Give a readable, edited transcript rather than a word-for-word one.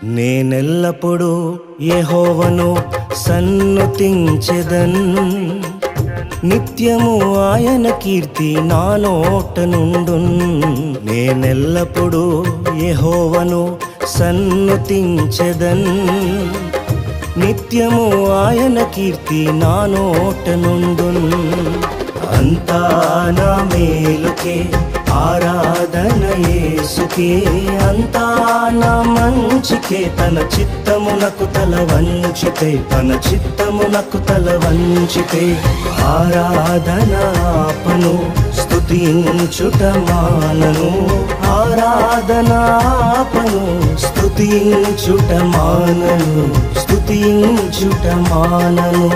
నేనెల్లప్పుడూ యెహోవాను సన్నుతించెదన్, నిత్యము ఆయన కీర్తి నా నోట నుండున్. నేనెల్లప్పుడూ యెహోవాను సన్నుతించెదన్, నిత్యము ఆయన కీర్తి నా నోట నుండున్. అంతా నా మేలుకే ఆరాధన యేసుకే, అంతా నా మంచికే. తన చిత్తమునకు తల వంచితే, తన చిత్తమునకు తల వంచితే ఆరాధన ఆపను, స్తుతించుట మానను. ఆరాధన ఆపను, స్తుతించుట మానను, స్తుతించుట మానను.